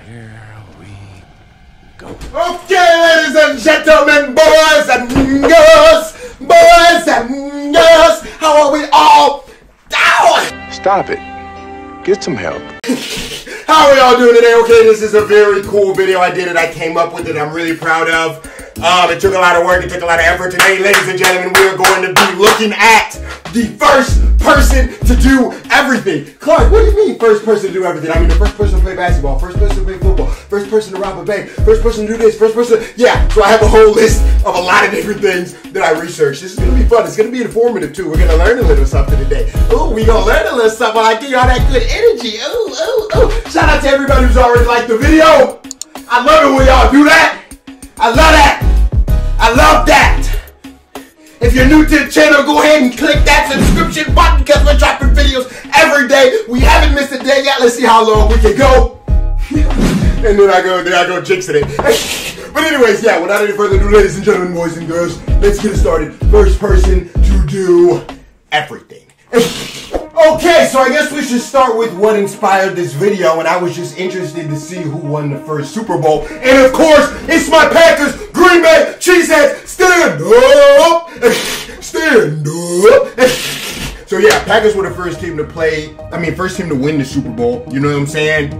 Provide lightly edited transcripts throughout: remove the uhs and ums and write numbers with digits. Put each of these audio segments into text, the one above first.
Here we go. Okay, ladies and gentlemen, boys and girls, how are we all doing? Stop it. Get some help. How are y'all doing today? Okay, this is a very cool video. I did it. I came up with it. I'm really proud of. It took a lot of work. It took a lot of effort. Today, ladies and gentlemen, we are going to be looking at the first person to do everything. Clark, what do you mean first person to do everything? I mean the first person to play basketball, first person to play football, first person to rob a bank, first person to do this, first person to... Yeah, so I have a whole list of a lot of different things that I researched. This is going to be fun. It's going to be informative, too. We're going to learn a little something today. Ooh, we going to learn a little something. I give y'all that good energy. Ooh. Shout out to everybody who's already liked the video. I love it when y'all do that. I love that. I love that. If you're new to the channel, go ahead and click that subscription button because we're dropping videos every day. We haven't missed a day yet. Let's see how long we can go. And then I go jinxing it. But anyways, yeah, without any further ado, ladies and gentlemen, boys and girls, let's get it started. First person to do everything. Okay, so I guess we should start with what inspired this video, and I was just interested to see who won the first Super Bowl. And of course, it's my Packers, Green Bay, Cheeseheads, stand up! Stand up! So yeah, Packers were the first team to first team to win the Super Bowl. You know what I'm saying?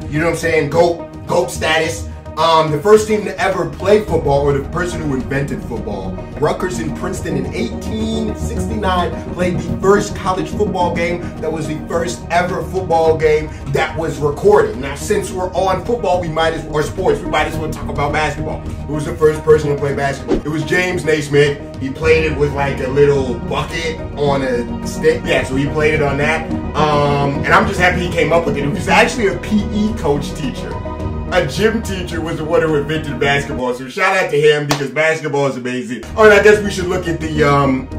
You know what I'm saying? GOAT status. The first team to ever play football, or the person who invented football, Rutgers and Princeton in 1869 played the first college football game that was the first ever football game that was recorded. Now, since we're on football, or sports, we might as well talk about basketball. Who was the first person to play basketball? It was James Naismith. He played it with like a little bucket on a stick. Yeah, so he played it on that. And I'm just happy he came up with it. It was actually a PE coach teacher. A gym teacher was the one who invented basketball, so shout out to him because basketball is amazing. Oh, and I guess we should look at the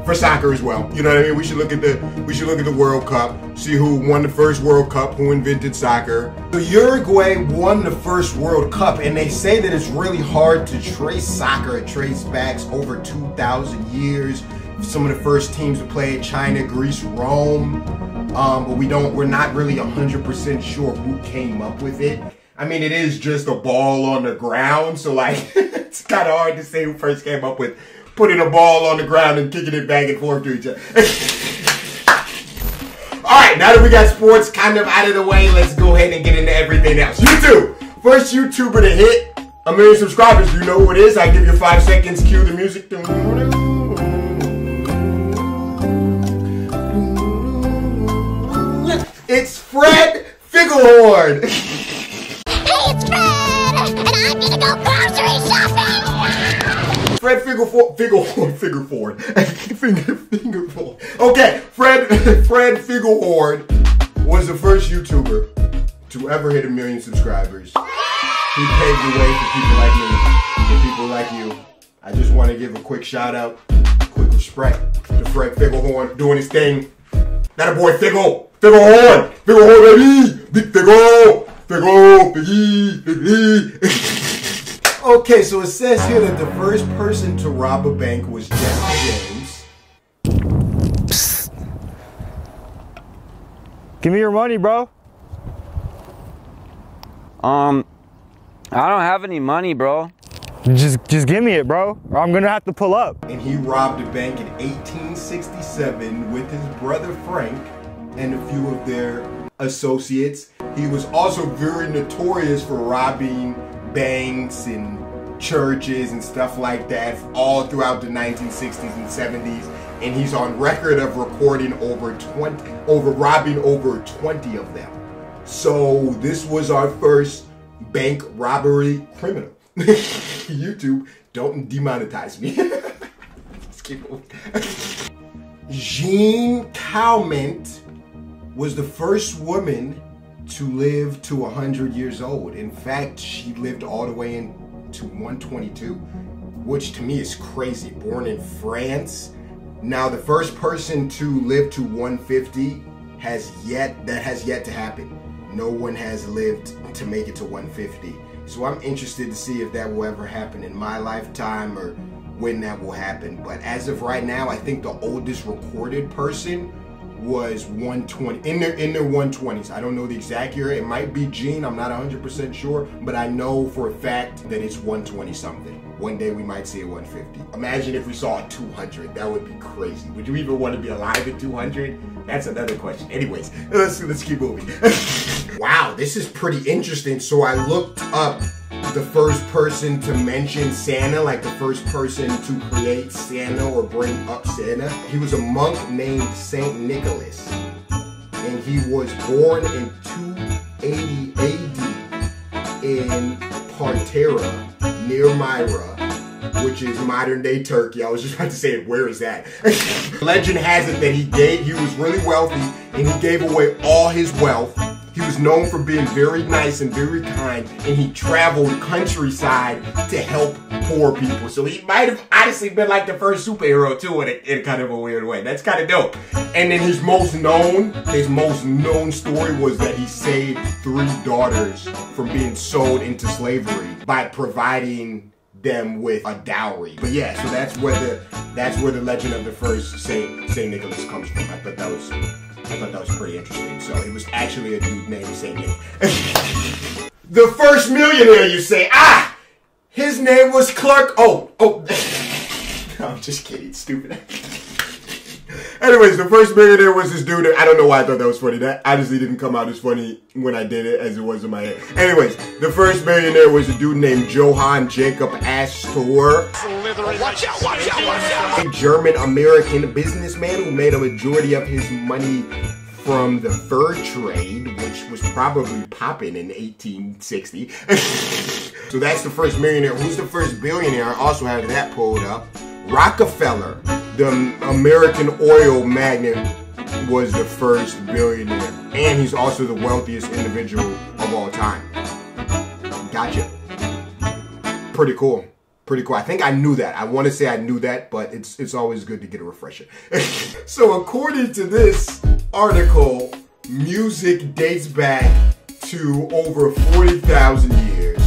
for soccer as well. You know what I mean? We should look at the World Cup, see who won the first World Cup, who invented soccer. So Uruguay won the first World Cup, and they say that it's really hard to trace soccer. It traces back over 2,000 years. Some of the first teams to play it: China, Greece, Rome. But we're not really 100% sure who came up with it. I mean, it is just a ball on the ground, so like, it's kind of hard to say who first came up with putting a ball on the ground and kicking it back and forth to each other. Alright, now that we got sports kind of out of the way, let's go ahead and get into everything else. YouTube! First YouTuber to hit 1 million subscribers. Do you know who it is? I give you 5 seconds, cue the music. It's Fred Figglehorn! It's Fred, and I need to go grocery shopping. Fred Figglehorn. Okay, Fred Figglehorn was the first YouTuber to ever hit 1 million subscribers. He paved the way for people like me, for people like you. I just want to give a quick shout out, quick respect to Fred Figglehorn doing his thing. That a boy Figglehorn, baby, big Figgle. Okay, so it says here that the first person to rob a bank was Jesse James. Psst. Give me your money, bro. I don't have any money, bro. Just give me it, bro, or I'm gonna have to pull up. And he robbed a bank in 1867 with his brother Frank and a few of their associates. He was also very notorious for robbing banks and churches and stuff like that all throughout the 1960s and 70s, and he's on record of robbing over 20 of them. So this was our first bank robbery criminal. YouTube, don't demonetize me. Let's keep moving. Jean Calment was the first woman to live to 100 years old. In fact, she lived all the way to 122, which to me is crazy. Born in France. Now, the first person to live to 150 has yet to happen. No one has lived to make it to 150. So I'm interested to see if that will ever happen in my lifetime or when that will happen. But as of right now, I think the oldest recorded person was 120, in their 120s. I don't know the exact year. It might be Gene, I'm not 100% sure, but I know for a fact that it's 120 something. One day we might see a 150. Imagine if we saw a 200, that would be crazy. Would you even want to be alive at 200? That's another question. Anyways, let's keep moving. Wow, this is pretty interesting. So I looked up the first person to mention Santa, like the first person to create Santa or bring up Santa. He was a monk named Saint Nicholas, and he was born in 280 AD in Partera, near Myra, which is modern day Turkey. I was just about to say, where is that? Legend has it that he was really wealthy and he gave away all his wealth. He was known for being very nice and very kind, and he traveled countryside to help poor people. So he might have honestly been like the first superhero too, in kind of a weird way. That's kind of dope. And then his most known story was that he saved 3 daughters from being sold into slavery by providing them with a dowry. But yeah, so that's where the legend of the first Saint Nicholas comes from. I thought that was pretty interesting. So it was actually a dude named Saint Nick. The first millionaire, you say? Ah! His name was Clark. Oh. No, I'm just kidding. Stupid. Anyways, the first millionaire was this dude. I don't know why I thought that was funny. That honestly didn't come out as funny when I did it as it was in my head. Anyways, the first millionaire was a dude named Johann Jacob Astor. Watch out. A German-American businessman who made a majority of his money from the fur trade, which was probably popping in 1860. So that's the first millionaire. Who's the first billionaire? I also have that pulled up. Rockefeller, the American oil magnate, was the first billionaire. And he's also the wealthiest individual of all time. Gotcha. Pretty cool. Pretty cool. I think I knew that. I want to say I knew that, but it's always good to get a refresher. So according to this article, music dates back to over 40,000 years.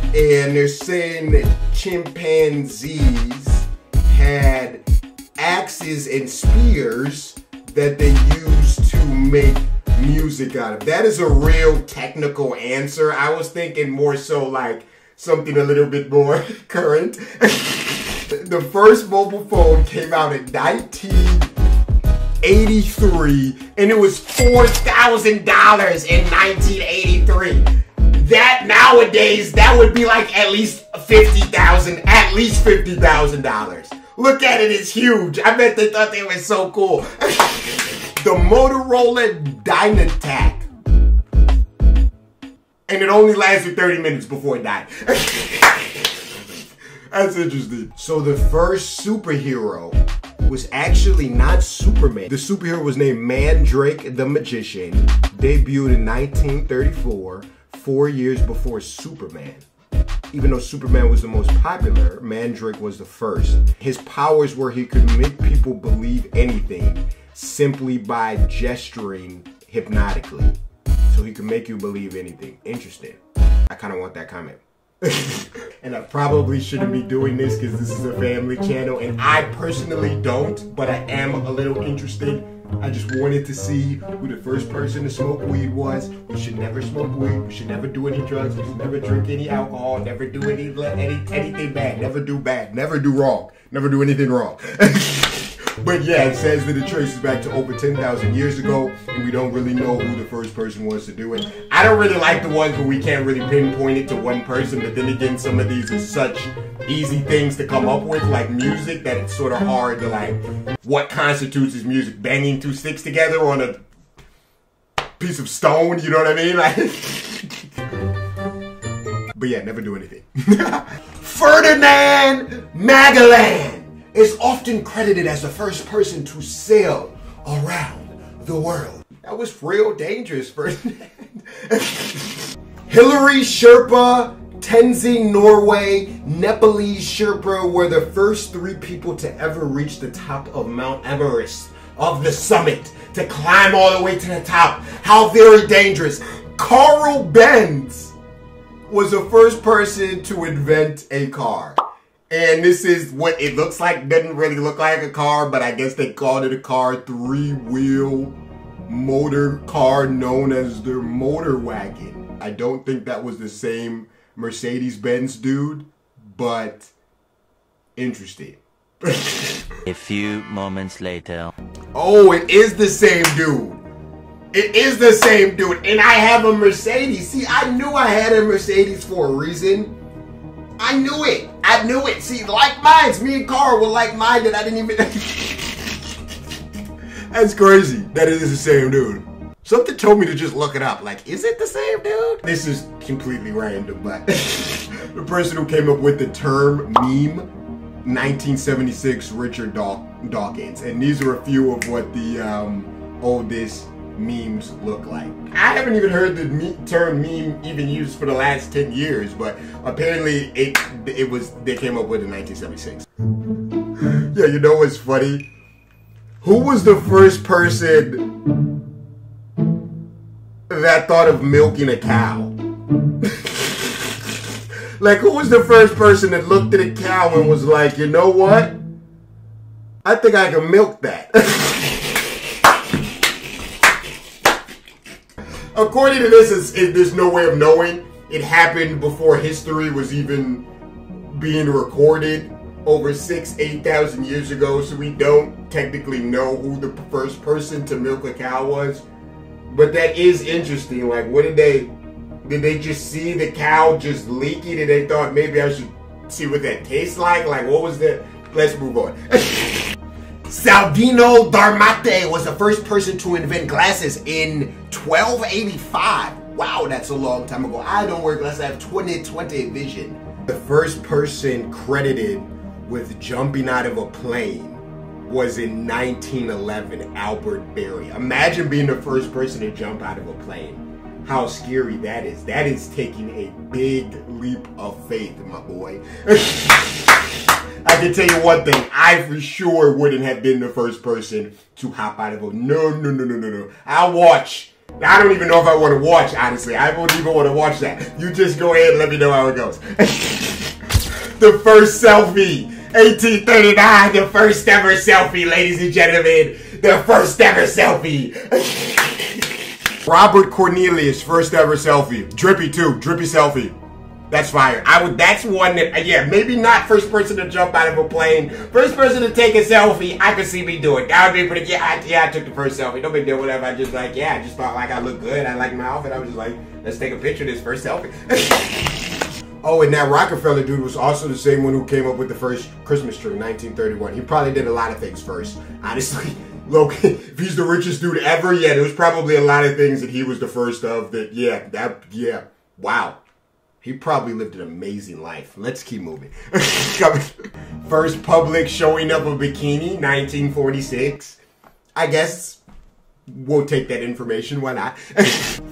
And they're saying that chimpanzees had axes and spears that they used to make music out of. That is a real technical answer. I was thinking more so like something a little bit more current. The first mobile phone came out in 1983, and it was $4,000 in 1983. That nowadays, that would be like at least $50,000, at least $50,000. Look at it, it's huge. I bet they thought they were so cool. The Motorola Dynatac. And it only lasted 30 minutes before it died. That's interesting. So the first superhero was actually not Superman. The superhero was named Mandrake the Magician, debuted in 1934, 4 years before Superman. Even though Superman was the most popular, Mandrake was the first. His powers were he could make people believe anything simply by gesturing hypnotically. So he could make you believe anything. Interesting. I kind of want that comment. And I probably shouldn't be doing this because this is a family channel, and I personally don't, but I am a little interested. I just wanted to see who the first person to smoke weed was. We should never smoke weed. We should never do any drugs. We should never drink any alcohol. Never do anything bad. Never do bad. Never do wrong. Never do anything wrong. But yeah, it says that it traces back to over 10,000 years ago, and we don't really know who the first person was to do it. I don't really like the ones where we can't really pinpoint it to one person, but then again, some of these are such easy things to come up with, like music, that it's sort of hard to like, what constitutes as music? Banging 2 sticks together on a piece of stone, you know what I mean? Like, but yeah, never do anything. Ferdinand Magellan is often credited as the first person to sail around the world. That was real dangerous, Ferdinand. Hillary Sherpa, Tenzing Norway, Nepalese Sherpa were the first 3 people to ever reach the top of Mount Everest, of the summit, to climb all the way to the top. How very dangerous. Carl Benz was the first person to invent a car. And this is what it looks like. Doesn't really look like a car, but I guess they called it a car. 3-wheel motor car known as their motor wagon. I don't think that was the same Mercedes-Benz dude, but interesting. A few moments later. Oh, it is the same dude. It is the same dude. And I have a Mercedes. See, I knew I had a Mercedes for a reason. I knew it. I knew it. See, like minds. Me and Carl were like-minded. I didn't even... That's crazy that it is the same dude. Something told me to just look it up. Like, is it the same dude? This is completely random, but the person who came up with the term meme, 1976, Richard Dawkins. And these are a few of what the oldest memes look like. I haven't even heard the term meme even used for the last 10 years, but apparently they came up with it in 1976. Yeah, you know what's funny? Who was the first person that thought of milking a cow? Like, who was the first person that looked at a cow and was like, you know what? I think I can milk that. According to this, there's no way of knowing. It happened before history was even being recorded over 8,000 years ago, so we don't technically know who the first person to milk a cow was. But that is interesting. Like, what did they just see the cow just leaking and they thought maybe I should see what that tastes like? Like, what was that? Let's move on. Salvino Darmate was the first person to invent glasses in 1285. Wow, that's a long time ago. I don't wear glasses. I have 20/20 vision. The first person credited with jumping out of a plane was in 1911, Albert Berry. Imagine being the first person to jump out of a plane. How scary that is. That is taking a big leap of faith, my boy. I can tell you one thing. I for sure wouldn't have been the first person to hop out of a... No. I'll watch. I don't even know if I want to watch, honestly. I wouldn't even want to watch that. You just go ahead and let me know how it goes. The first selfie. 1839, the first ever selfie, ladies and gentlemen. The first ever selfie. Robert Cornelius, first ever selfie. Drippy too, drippy selfie. That's fire. That's one that, yeah, maybe not first person to jump out of a plane. First person to take a selfie, I could see me do it. That would be pretty, yeah, I took the first selfie. No big deal, whatever. I just like, yeah, I just felt like I looked good. I liked my outfit. I was just like, let's take a picture of this first selfie. Oh, and that Rockefeller dude was also the same one who came up with the first Christmas tree in 1931. He probably did a lot of things first. Honestly, look, if he's the richest dude ever, yeah, there was probably a lot of things that he was the first of that, yeah, wow. He probably lived an amazing life. Let's keep moving. First public showing of a bikini, 1946. I guess we'll take that information, why not?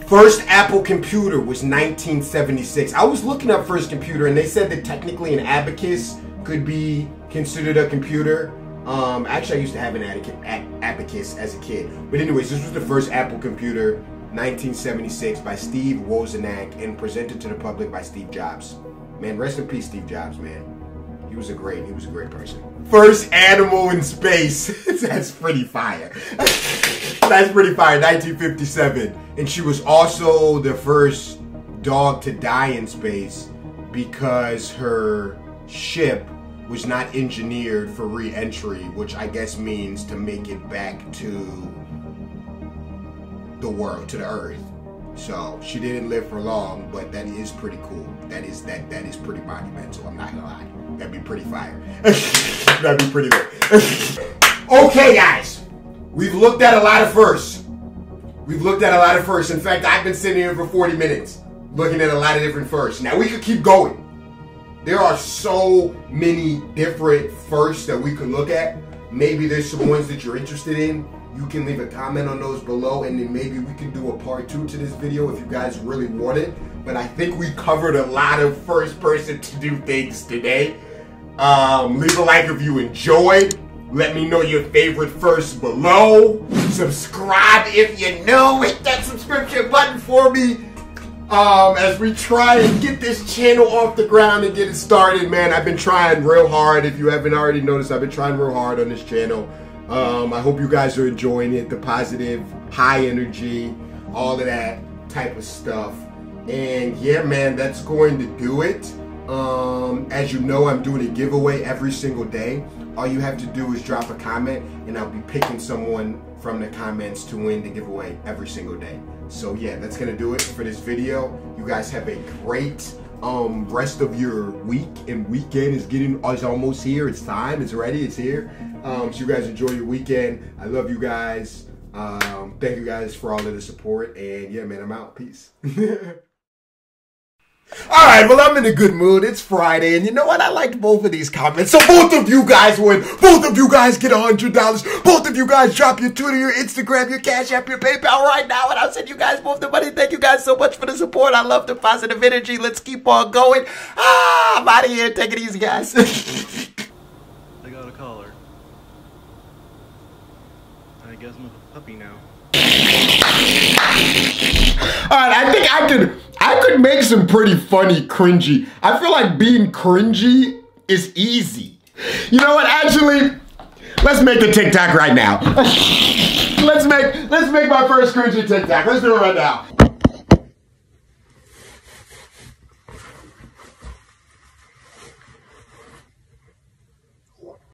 First Apple computer was 1976. I was looking up first computer and they said that technically an abacus could be considered a computer. Actually I used to have an abacus as a kid. But anyways, this was the first Apple computer, 1976 by Steve Wozniak and presented to the public by Steve Jobs. Man, rest in peace Steve Jobs, man. He was a great person. First animal in space. That's pretty fire. That's pretty fire, 1957. And she was also the first dog to die in space because her ship was not engineered for re-entry, which I guess means to make it back to the world, to the Earth. So she didn't live for long, but that is pretty cool. That is pretty monumental, I'm not gonna lie. That'd be pretty fire. That'd be pretty lit. Okay, guys. We've looked at a lot of firsts. In fact, I've been sitting here for 40 minutes looking at a lot of different firsts. Now, we could keep going. There are so many different firsts that we could look at. Maybe there's some ones that you're interested in. You can leave a comment on those below, and then maybe we can do a part 2 to this video if you guys really want it. But I think we covered a lot of first person to do things today. Leave a like if you enjoyed. Let me know your favorite first below. Subscribe if you're new. Hit that subscription button for me. as we try and get this channel off the ground and get it started, man. I've been trying real hard. If you haven't already noticed, I've been trying real hard on this channel. I hope you guys are enjoying it, the positive, high energy, all of that type of stuff. And yeah, man, that's going to do it. As you know, I'm doing a giveaway every single day. All you have to do is drop a comment and I'll be picking someone from the comments to win the giveaway every single day. So yeah, that's gonna do it for this video. You guys have a great rest of your week and weekend is almost here. It's time, it's ready, it's here. So you guys enjoy your weekend. I love you guys. Thank you guys for all of the support, and yeah, man, I'm out. Peace. Alright, well, I'm in a good mood. It's Friday, and you know what? I liked both of these comments. So both of you guys win. Both of you guys get $100. Both of you guys drop your Twitter, your Instagram, your Cash App, your PayPal right now, and I'll send you guys both the money. Thank you guys so much for the support. I love the positive energy. Let's keep on going. I'm out of here. Take it easy, guys. I got a collar. I guess I'm a puppy now. Alright, I think I could make some pretty funny cringy. I feel like being cringy is easy. You know what? Actually, let's make a TikTok right now. let's make my first cringy TikTok. Let's do it right now.